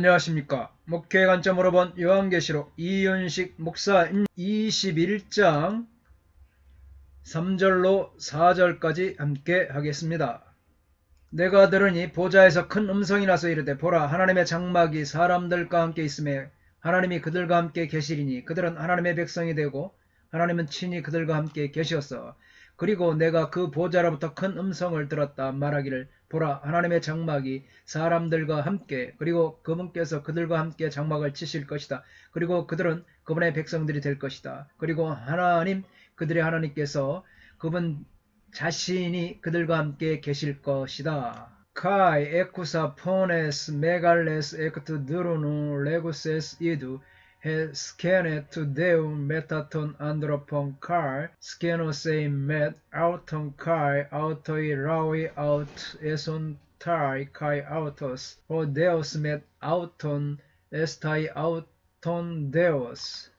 안녕하십니까. 목회의 관점으로 본 요한계시록 이윤식 목사 21장 3절로 4절까지 함께 하겠습니다. 내가 들으니 보좌에서 큰 음성이 나서 이르되 보라 하나님의 장막이 사람들과 함께 있으며 하나님이 그들과 함께 계시리니 그들은 하나님의 백성이 되고 하나님은 친히 그들과 함께 계시었어. 그리고 내가 그 보좌로부터 큰 음성을 들었다 말하기를 보라 하나님의 장막이 사람들과 함께 그리고 그분께서 그들과 함께 장막을 치실 것이다. 그리고 그들은 그분의 백성들이 될 것이다. 그리고 하나님 그들의 하나님께서 그분 자신이 그들과 함께 계실 것이다. Kai ekusa pones megales ectu durunu leguses idu he skenet deu metaton andropon kai skenosei met auton kai autoi raui aut eson tai kai autos o deus met auton estai auton deus.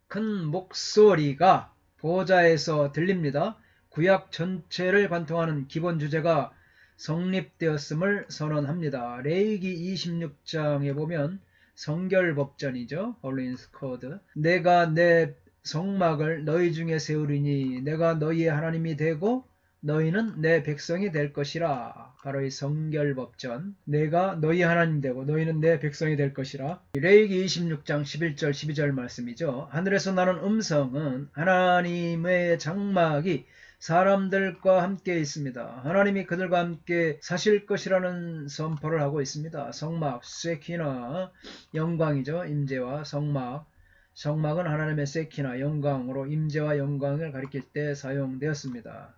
큰 목소리가 보좌에서 들립니다. 구약 전체를 관통하는 기본 주제가 성립되었음을 선언합니다. 레위기 26장에 보면 성결법전이죠. 홀리인스 코드. 내가 내 성막을 너희 중에 세우리니 내가 너희의 하나님이 되고 너희는 내 백성이 될 것이라. 바로 이 성결법전. 내가 너희 하나님 되고 너희는 내 백성이 될 것이라. 레위기 26장 11절 12절 말씀이죠. 하늘에서 나는 음성은 하나님의 장막이 사람들과 함께 있습니다. 하나님이 그들과 함께 사실 것이라는 선포를 하고 있습니다. 성막, 세키나, 영광이죠. 임재와 성막. 성막은 하나님의 세키나, 영광으로 임재와 영광을 가리킬 때 사용되었습니다.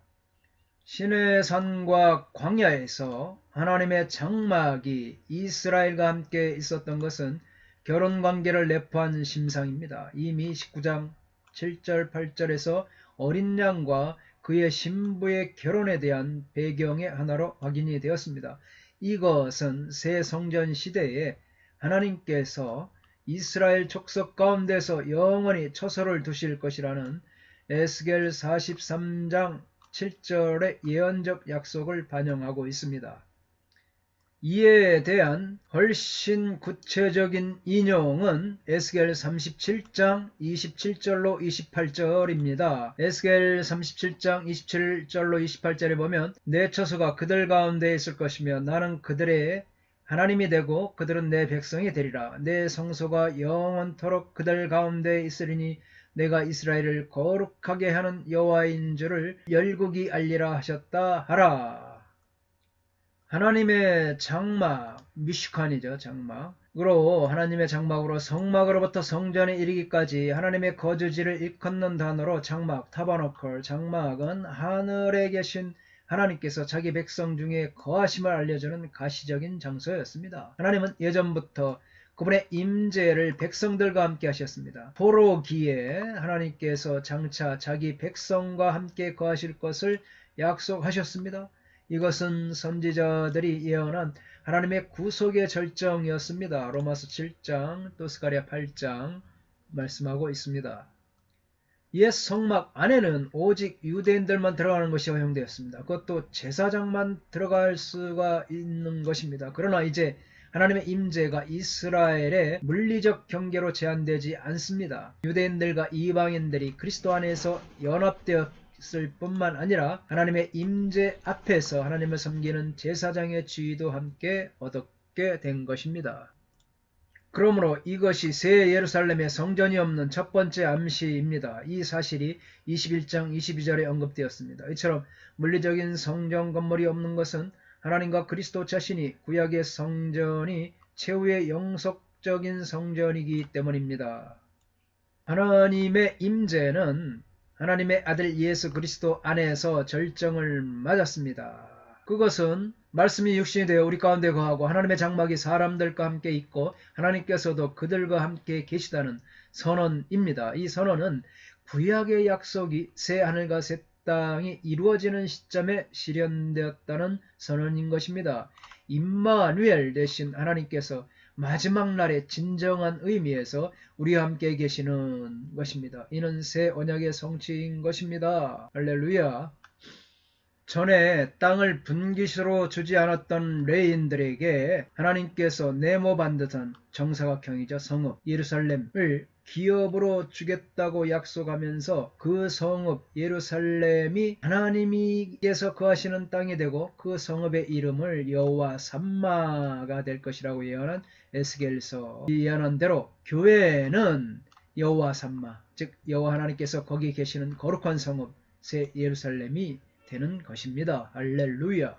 시내산과 광야에서 하나님의 장막이 이스라엘과 함께 있었던 것은 결혼관계를 내포한 심상입니다. 이미 19장 7절 8절에서 어린 양과 그의 신부의 결혼에 대한 배경의 하나로 확인이 되었습니다. 이것은 새 성전 시대에 하나님께서 이스라엘 족속 가운데서 영원히 처소를 두실 것이라는 에스겔 43장 7절의 예언적 약속을 반영하고 있습니다. 이에 대한 훨씬 구체적인 인용은 에스겔 37장 27절로 28절입니다. 에스겔 37장 27절로 28절에 보면 내 처소가 그들 가운데 있을 것이며 나는 그들의 하나님이 되고 그들은 내 백성이 되리라. 내 성소가 영원토록 그들 가운데 있으리니 내가 이스라엘을 거룩하게 하는 여호와인 줄을 열국이 알리라 하셨다 하라. 하나님의 장막, 미슈칸이죠. 장막으로 하나님의 장막으로 성막으로부터 성전에 이르기까지 하나님의 거주지를 일컫는 단어로 장막, 타버너클. 장막은 하늘에 계신 하나님께서 자기 백성 중에 거하심을 알려주는 가시적인 장소였습니다. 하나님은 예전부터 그분의 임재를 백성들과 함께 하셨습니다. 포로기에 하나님께서 장차 자기 백성과 함께 거하실 것을 약속하셨습니다. 이것은 선지자들이 예언한 하나님의 구속의 절정이었습니다. 로마서 7장 또 스가랴 8장 말씀하고 있습니다. 옛 성막 안에는 오직 유대인들만 들어가는 것이 허용되었습니다. 그것도 제사장만 들어갈 수가 있는 것입니다. 그러나 이제 하나님의 임재가 이스라엘의 물리적 경계로 제한되지 않습니다. 유대인들과 이방인들이 그리스도 안에서 연합되었을 뿐만 아니라 하나님의 임재 앞에서 하나님을 섬기는 제사장의 지위도 함께 얻게 된 것입니다. 그러므로 이것이 새 예루살렘의 성전이 없는 첫 번째 암시입니다. 이 사실이 21장 22절에 언급되었습니다. 이처럼 물리적인 성전 건물이 없는 것은 하나님과 그리스도 자신이 구약의 성전이 최후의 영속적인 성전이기 때문입니다. 하나님의 임재는 하나님의 아들 예수 그리스도 안에서 절정을 맞았습니다. 그것은 말씀이 육신이 되어 우리 가운데 거하고 하나님의 장막이 사람들과 함께 있고 하나님께서도 그들과 함께 계시다는 선언입니다. 이 선언은 구약의 약속이 새 하늘과 새 땅이 이루어지는 시점에 실현되었다는 선언인 것입니다. 임마누엘 대신 하나님께서 마지막 날의 진정한 의미에서 우리와 함께 계시는 것입니다. 이는 새 언약의 성취인 것입니다. 할렐루야. 전에 땅을 분깃으로 주지 않았던 레인들에게 하나님께서 네모 반듯한 정사각형이죠. 성읍 예루살렘을 기업으로 주겠다고 약속하면서 그 성읍 예루살렘이 하나님께서 거하시는 땅이 되고 그 성읍의 이름을 여호와 삼마가 될 것이라고 예언한 에스겔서 예언한 대로 교회는 여호와 삼마, 즉 여호와 하나님께서 거기 계시는 거룩한 성읍 새 예루살렘이 되는 것입니다. 할렐루야.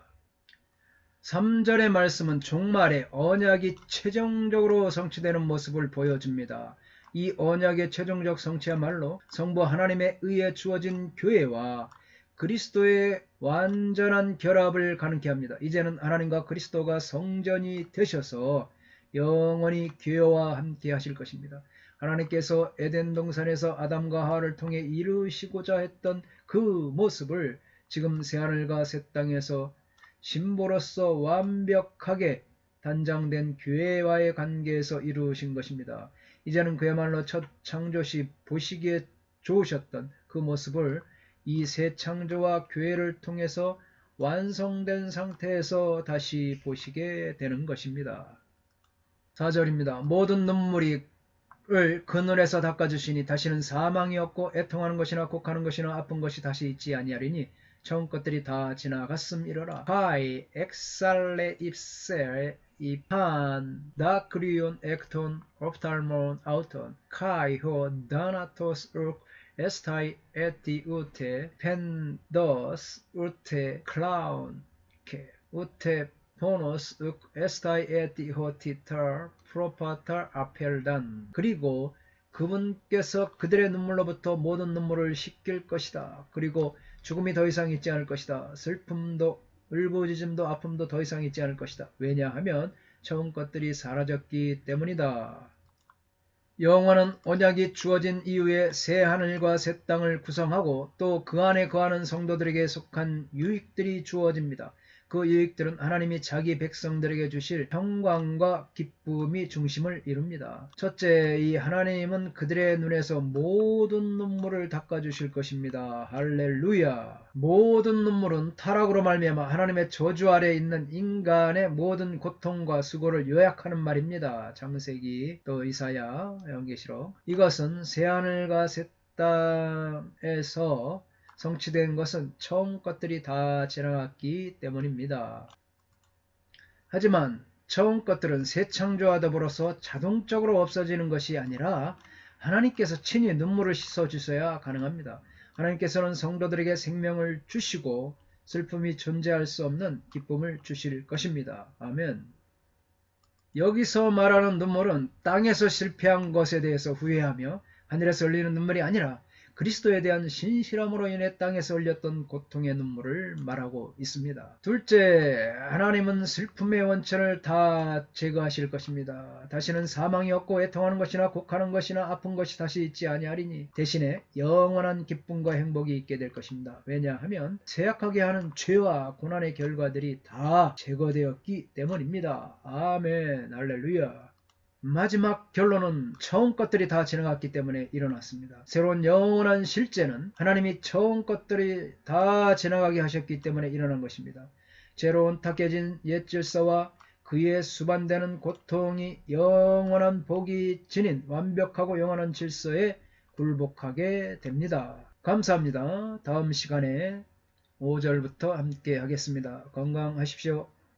3절의 말씀은 종말에 언약이 최종적으로 성취되는 모습을 보여줍니다. 이 언약의 최종적 성취야말로 성부 하나님에 의해 주어진 교회와 그리스도의 완전한 결합을 가능케 합니다. 이제는 하나님과 그리스도가 성전이 되셔서 영원히 교회와 함께 하실 것입니다. 하나님께서 에덴 동산에서 아담과 하와를 통해 이루시고자 했던 그 모습을 지금 새하늘과 새 땅에서 신부로서 완벽하게 단장된 교회와의 관계에서 이루신 것입니다. 이제는 그야말로 첫 창조시 보시기에 좋으셨던 그 모습을 이 새 창조와 교회를 통해서 완성된 상태에서 다시 보시게 되는 것입니다. 4절입니다. 모든 눈물이 그 눈에서 닦아주시니 다시는 사망이 없고 애통하는 것이나 곡하는 것이나 아픈 것이 다시 있지 아니하리니 처음 것들이 다 지나갔음이로라. 하이 엑살레 입셀 이판 다크리온 액톤 옵탈몬 아우톤 카이호 다나토스 욱 에스타이 에티 우테 펜더스 우테 클라운 케 우테 포노스 욱 에스타이 에티 호티터 프로파탈 아펠단. 그리고 그분께서 그들의 눈물로부터 모든 눈물을 씻길 것이다. 그리고 죽음이 더 이상 있지 않을 것이다. 슬픔도 울부짖음도 아픔도 더 이상 있지 않을 것이다. 왜냐하면 처음 것들이 사라졌기 때문이다. 영원한 언약이 주어진 이후에 새 하늘과 새 땅을 구성하고 또 그 안에 거하는 성도들에게 속한 유익들이 주어집니다. 그 유익들은 하나님이 자기 백성들에게 주실 평강과 기쁨이 중심을 이룹니다. 첫째, 이 하나님은 그들의 눈에서 모든 눈물을 닦아주실 것입니다. 할렐루야. 모든 눈물은 타락으로 말미암아 하나님의 저주 아래에 있는 인간의 모든 고통과 수고를 요약하는 말입니다. 창세기 또 이사야 요한계시록. 이것은 새하늘과 새 땅에서 성취된 것은 처음 것들이 다 지나갔기 때문입니다. 하지만 처음 것들은 새 창조와 더불어서 자동적으로 없어지는 것이 아니라 하나님께서 친히 눈물을 씻어주셔야 가능합니다. 하나님께서는 성도들에게 생명을 주시고 슬픔이 존재할 수 없는 기쁨을 주실 것입니다. 아멘. 여기서 말하는 눈물은 땅에서 실패한 것에 대해서 후회하며 하늘에서 흘리는 눈물이 아니라 그리스도에 대한 신실함으로 인해 땅에서 흘렸던 고통의 눈물을 말하고 있습니다. 둘째, 하나님은 슬픔의 원천을 다 제거하실 것입니다. 다시는 사망이 없고 애통하는 것이나 곡하는 것이나 아픈 것이 다시 있지 아니하리니 대신에 영원한 기쁨과 행복이 있게 될 것입니다. 왜냐하면 쇠약하게 하는 죄와 고난의 결과들이 다 제거되었기 때문입니다. 아멘. 할렐루야. 마지막 결론은 처음 것들이 다 지나갔기 때문에 일어났습니다. 새로운 영원한 실제는 하나님이 처음 것들이 다 지나가게 하셨기 때문에 일어난 것입니다. 죄로 온탁해진 옛 질서와 그의 수반되는 고통이 영원한 복이 지닌 완벽하고 영원한 질서에 굴복하게 됩니다. 감사합니다. 다음 시간에 5절부터 함께 하겠습니다. 건강하십시오.